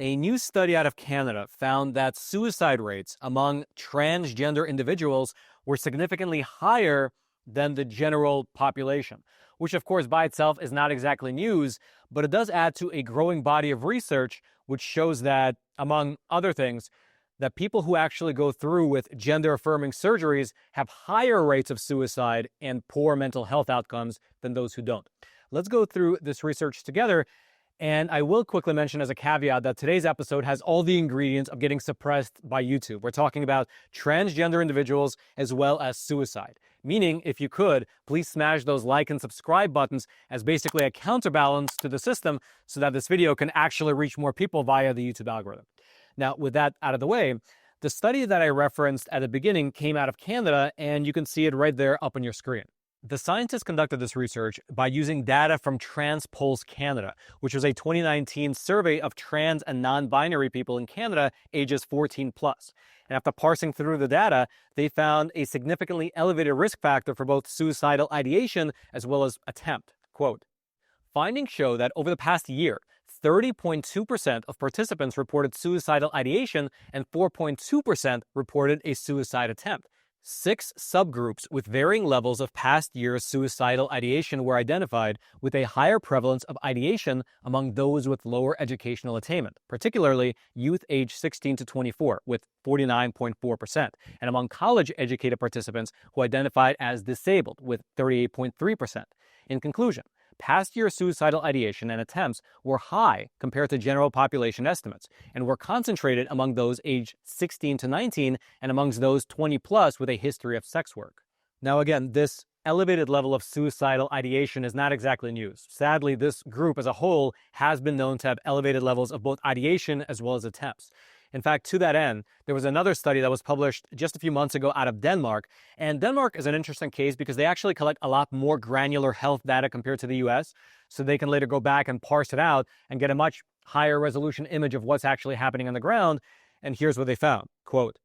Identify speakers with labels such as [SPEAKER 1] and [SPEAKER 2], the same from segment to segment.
[SPEAKER 1] A new study out of Canada found that suicide rates among transgender individuals were significantly higher than the general population, which of course by itself is not exactly news, but it does add to a growing body of research which shows that, among other things, that people who actually go through with gender-affirming surgeries have higher rates of suicide and poor mental health outcomes than those who don't. Let's go through this research together. And I will quickly mention as a caveat that today's episode has all the ingredients of getting suppressed by YouTube. We're talking about transgender individuals as well as suicide. Meaning, if you could, please smash those like and subscribe buttons as basically a counterbalance to the system so that this video can actually reach more people via the YouTube algorithm. Now, with that out of the way, the study that I referenced at the beginning came out of Canada, and you can see it right there up on your screen. The scientists conducted this research by using data from TransPulse Canada, which was a 2019 survey of trans and non-binary people in Canada ages 14 plus. And after parsing through the data, they found a significantly elevated risk factor for both suicidal ideation as well as attempt. Quote, findings show that over the past year, 30.2% of participants reported suicidal ideation and 4.2% reported a suicide attempt. 6 subgroups with varying levels of past year's suicidal ideation were identified, with a higher prevalence of ideation among those with lower educational attainment, particularly youth aged 16 to 24, with 49.4%, and among college-educated participants who identified as disabled, with 38.3%. In conclusion, past year suicidal ideation and attempts were high compared to general population estimates and were concentrated among those aged 16 to 19 and amongst those 20 plus with a history of sex work. Now again, this elevated level of suicidal ideation is not exactly news. Sadly, this group as a whole has been known to have elevated levels of both ideation as well as attempts. In fact, to that end, there was another study that was published just a few months ago out of Denmark. And Denmark is an interesting case because they actually collect a lot more granular health data compared to the US. So they can later go back and parse it out and get a much higher resolution image of what's actually happening on the ground. And here's what they found. Quote,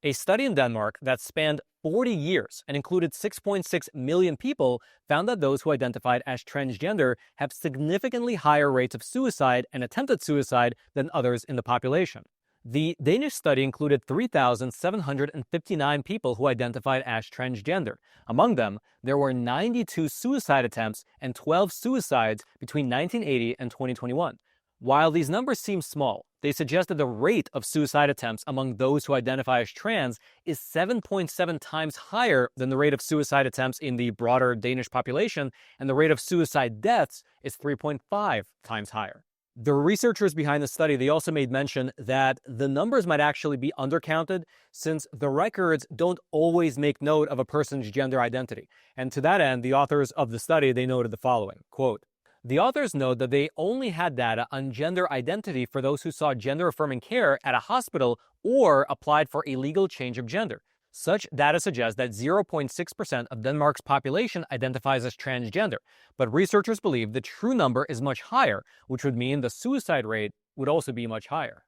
[SPEAKER 1] a study in Denmark that spanned 40 years and included 6.6 million people found that those who identified as transgender have significantly higher rates of suicide and attempted suicide than others in the population. The Danish study included 3,759 people who identified as transgender. Among them, there were 92 suicide attempts and 12 suicides between 1980 and 2021. While these numbers seem small, they suggest that the rate of suicide attempts among those who identify as trans is 7.7 times higher than the rate of suicide attempts in the broader Danish population, and the rate of suicide deaths is 3.5 times higher. The researchers behind the study, they also made mention that the numbers might actually be undercounted since the records don't always make note of a person's gender identity. And to that end, the authors of the study, they noted the following, quote, the authors note that they only had data on gender identity for those who sought gender-affirming care at a hospital or applied for a legal change of gender. Such data suggests that 0.6% of Denmark's population identifies as transgender, but researchers believe the true number is much higher, which would mean the suicide rate would also be much higher.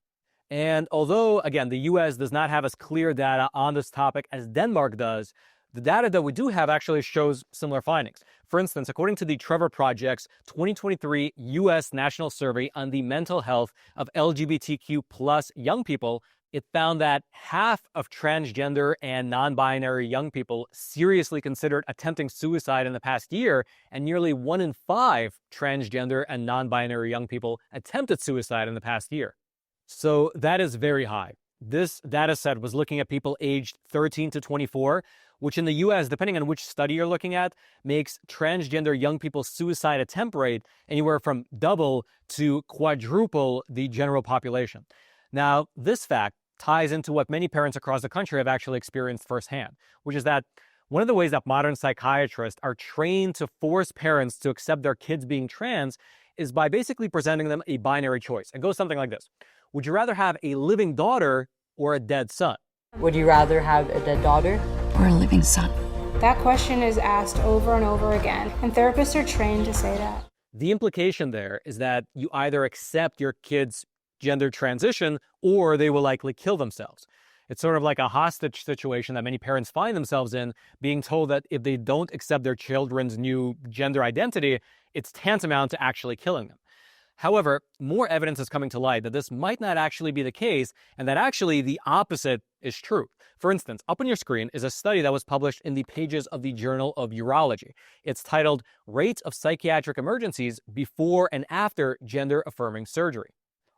[SPEAKER 1] And although, again, the US does not have as clear data on this topic as Denmark does, the data that we do have actually shows similar findings. For instance, according to the Trevor Project's 2023 US National Survey on the mental health of LGBTQ plus young people, it found that half of transgender and non-binary young people seriously considered attempting suicide in the past year, and nearly 1 in 5 transgender and non-binary young people attempted suicide in the past year. So that is very high. This data set was looking at people aged 13 to 24, which in the US, depending on which study you're looking at, makes transgender young people's suicide attempt rate anywhere from double to quadruple the general population. Now, this fact ties into what many parents across the country have actually experienced firsthand, which is that one of the ways that modern psychiatrists are trained to force parents to accept their kids being trans is by basically presenting them a binary choice. It goes something like this. Would you rather have a living daughter or a dead son?
[SPEAKER 2] Would you rather have a dead daughter
[SPEAKER 3] or a living son?
[SPEAKER 4] That question is asked over and over again, and therapists are trained to say that.
[SPEAKER 1] The implication there is that you either accept your kid's gender transition or they will likely kill themselves. It's sort of like a hostage situation that many parents find themselves in, being told that if they don't accept their children's new gender identity, it's tantamount to actually killing them. However, more evidence is coming to light that this might not actually be the case, and that actually the opposite is true. For instance, up on your screen is a study that was published in the pages of the Journal of Urology. It's titled Rates of Psychiatric Emergencies Before and After Gender-Affirming Surgery,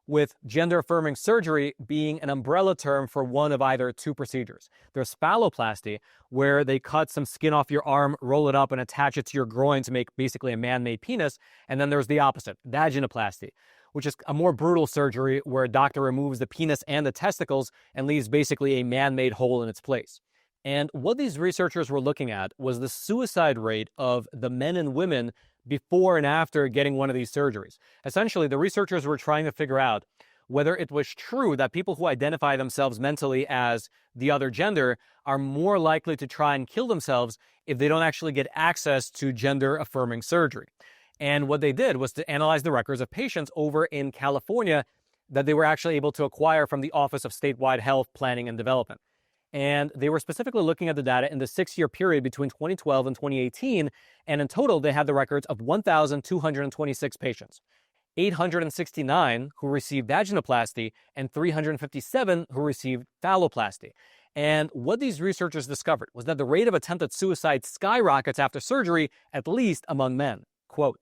[SPEAKER 1] with gender-affirming surgery being an umbrella term for one of either two procedures. There's phalloplasty, where they cut some skin off your arm, roll it up, and attach it to your groin to make basically a man-made penis. And then there's the opposite, vaginoplasty, which is a more brutal surgery where a doctor removes the penis and the testicles and leaves basically a man-made hole in its place. And what these researchers were looking at was the suicide rate of the men and women before and after getting one of these surgeries. Essentially, the researchers were trying to figure out whether it was true that people who identify themselves mentally as the other gender are more likely to try and kill themselves if they don't actually get access to gender-affirming surgery. And what they did was to analyze the records of patients over in California that they were actually able to acquire from the Office of Statewide Health Planning and Development. And they were specifically looking at the data in the 6-year period between 2012 and 2018. And in total, they had the records of 1,226 patients, 869 who received vaginoplasty, and 357 who received phalloplasty. And what these researchers discovered was that the rate of attempted suicide skyrockets after surgery, at least among men. Quote,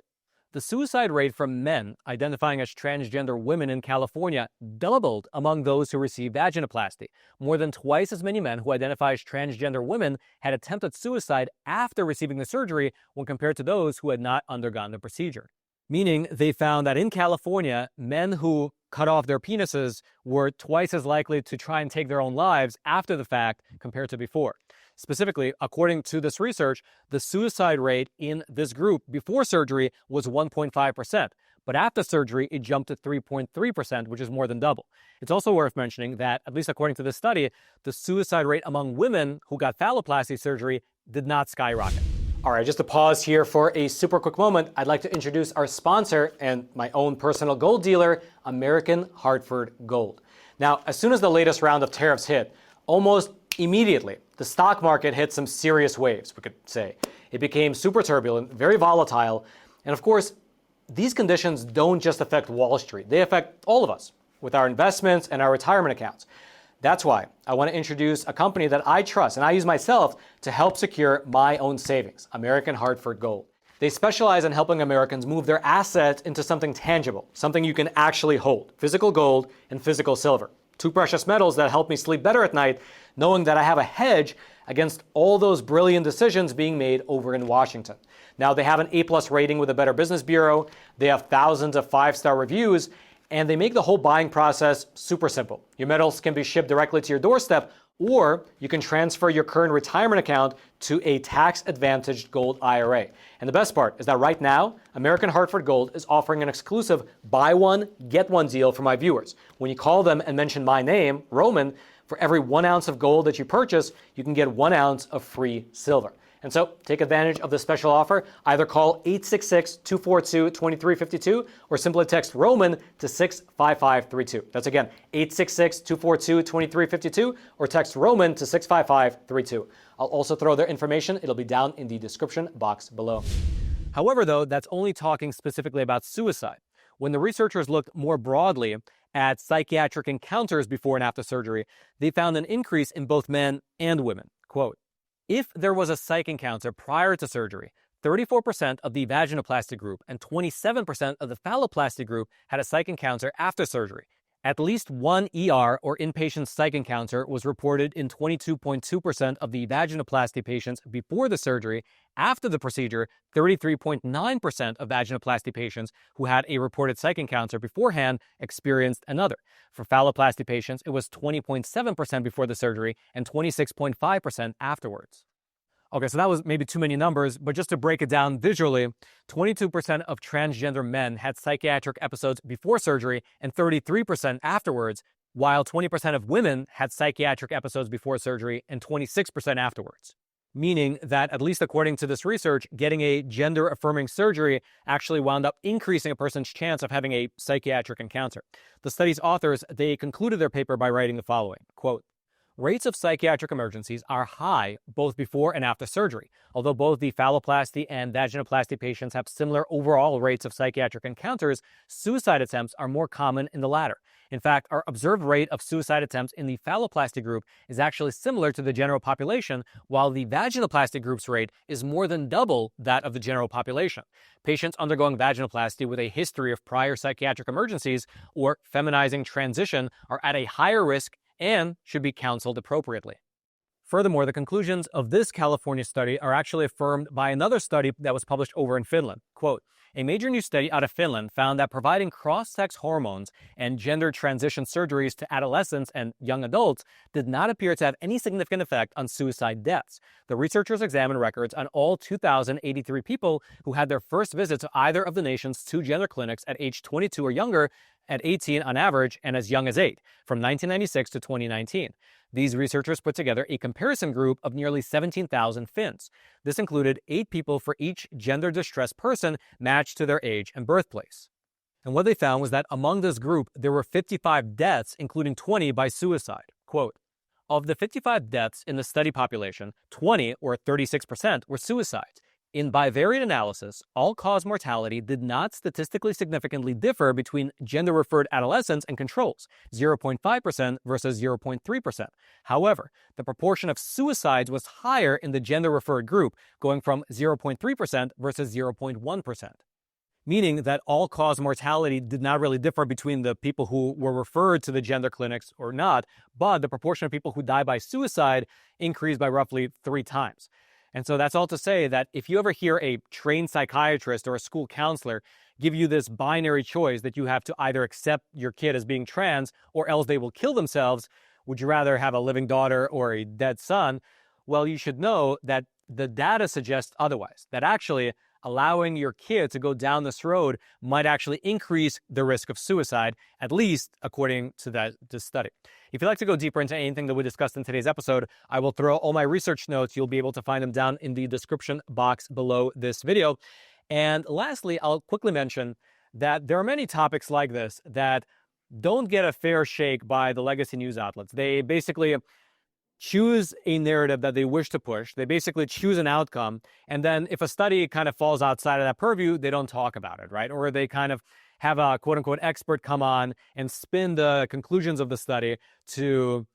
[SPEAKER 1] "The suicide rate from men identifying as transgender women in California doubled among those who received vaginoplasty. More than twice as many men who identify as transgender women had attempted suicide after receiving the surgery when compared to those who had not undergone the procedure." Meaning they found that in California, men who cut off their penises were twice as likely to try and take their own lives after the fact compared to before. Specifically, according to this research, the suicide rate in this group before surgery was 1.5%, but after surgery, it jumped to 3.3%, which is more than double. It's also worth mentioning that, at least according to this study, the suicide rate among women who got phalloplasty surgery did not skyrocket. All right, just to pause here for a super quick moment, I'd like to introduce our sponsor and my own personal gold dealer, American Hartford Gold. Now, as soon as the latest round of tariffs hit, almost immediately, the stock market hit some serious waves, we could say. It became super turbulent, very volatile, and of course, these conditions don't just affect Wall Street. They affect all of us with our investments and our retirement accounts. That's why I want to introduce a company that I trust and I use myself to help secure my own savings, American Hartford Gold. They specialize in helping Americans move their assets into something tangible, something you can actually hold, physical gold and physical silver. Two precious metals that help me sleep better at night, knowing that I have a hedge against all those brilliant decisions being made over in Washington. Now, they have an A+ rating with the Better Business Bureau. They have thousands of 5-star reviews, and they make the whole buying process super simple. Your metals can be shipped directly to your doorstep, or you can transfer your current retirement account to a tax-advantaged gold IRA. And the best part is that right now, American Hartford Gold is offering an exclusive buy one, get one deal for my viewers. When you call them and mention my name, Roman, for every 1 ounce of gold that you purchase, you can get 1 ounce of free silver. And so take advantage of this special offer. Either call 866-242-2352 or simply text Roman to 65532. That's again, 866-242-2352 or text Roman to 65532. I'll also throw their information. It'll be down in the description box below. However, though, that's only talking specifically about suicide. When the researchers looked more broadly at psychiatric encounters before and after surgery, they found an increase in both men and women. Quote, "If there was a psych encounter prior to surgery, 34% of the vaginoplasty group and 27% of the phalloplasty group had a psych encounter after surgery. At least one ER or inpatient psych encounter was reported in 22.2% of the vaginoplasty patients before the surgery. After the procedure, 33.9% of vaginoplasty patients who had a reported psych encounter beforehand experienced another. For phalloplasty patients, it was 20.7% before the surgery and 26.5% afterwards." Okay, so that was maybe too many numbers, but just to break it down visually, 22% of transgender men had psychiatric episodes before surgery and 33% afterwards, while 20% of women had psychiatric episodes before surgery and 26% afterwards. Meaning that, at least according to this research, getting a gender-affirming surgery actually wound up increasing a person's chance of having a psychiatric encounter. The study's authors, they concluded their paper by writing the following, quote, rates of psychiatric emergencies are high both before and after surgery. Although both the phalloplasty and vaginoplasty patients have similar overall rates of psychiatric encounters, suicide attempts are more common in the latter. In fact, our observed rate of suicide attempts in the phalloplasty group is actually similar to the general population, while the vaginoplasty group's rate is more than double that of the general population. Patients undergoing vaginoplasty with a history of prior psychiatric emergencies or feminizing transition are at a higher risk and should be counseled appropriately. Furthermore, the conclusions of this California study are actually affirmed by another study that was published over in Finland. Quote, a major new study out of Finland found that providing cross-sex hormones and gender transition surgeries to adolescents and young adults did not appear to have any significant effect on suicide deaths. The researchers examined records on all 2,083 people who had their first visit to either of the nation's two gender clinics at age 22 or younger, at 18 on average, and as young as 8, from 1996 to 2019. These researchers put together a comparison group of nearly 17,000 Finns. This included 8 people for each gender-distressed person matched to their age and birthplace. And what they found was that among this group, there were 55 deaths, including 20 by suicide. Quote, of the 55 deaths in the study population, 20, or 36%, were suicides. In bivariate analysis, all-cause mortality did not statistically significantly differ between gender-referred adolescents and controls, 0.5% versus 0.3%. However, the proportion of suicides was higher in the gender-referred group, going from 0.3% versus 0.1%. Meaning that all-cause mortality did not really differ between the people who were referred to the gender clinics or not, but the proportion of people who die by suicide increased by roughly 3 times. And so that's all to say that if you ever hear a trained psychiatrist or a school counselor give you this binary choice that you have to either accept your kid as being trans or else they will kill themselves, would you rather have a living daughter or a dead son? Well, you should know that the data suggests otherwise, that actually allowing your kid to go down this road might actually increase the risk of suicide, at least according to this study. If you'd like to go deeper into anything that we discussed in today's episode, I will throw all my research notes. You'll be able to find them down in the description box below this video. And lastly, I'll quickly mention that there are many topics like this that don't get a fair shake by the legacy news outlets. They basically choose a narrative that they wish to push. They basically choose an outcome. And then if a study kind of falls outside of that purview, they don't talk about it, right? Or they kind of have a quote unquote expert come on and spin the conclusions of the study to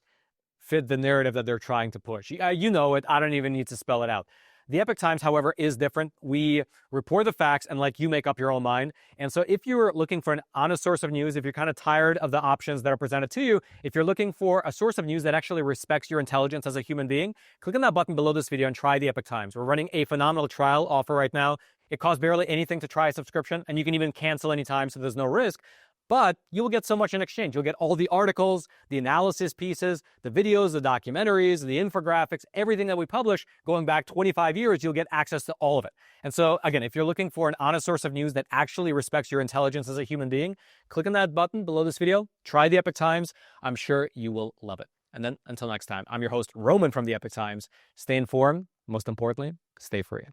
[SPEAKER 1] fit the narrative that they're trying to push. You know it. I don't even need to spell it out. The Epoch Times, however, is different. We report the facts and let you make up your own mind. And so if you're looking for an honest source of news, if you're kind of tired of the options that are presented to you, if you're looking for a source of news that actually respects your intelligence as a human being, click on that button below this video and try the Epoch Times. We're running a phenomenal trial offer right now. It costs barely anything to try a subscription, and you can even cancel anytime, so there's no risk. But you will get so much in exchange. You'll get all the articles, the analysis pieces, the videos, the documentaries, the infographics, everything that we publish going back 25 years, you'll get access to all of it. And so, again, if you're looking for an honest source of news that actually respects your intelligence as a human being, click on that button below this video, try the Epoch Times. I'm sure you will love it. And then until next time, I'm your host, Roman from the Epoch Times. Stay informed. Most importantly, stay free.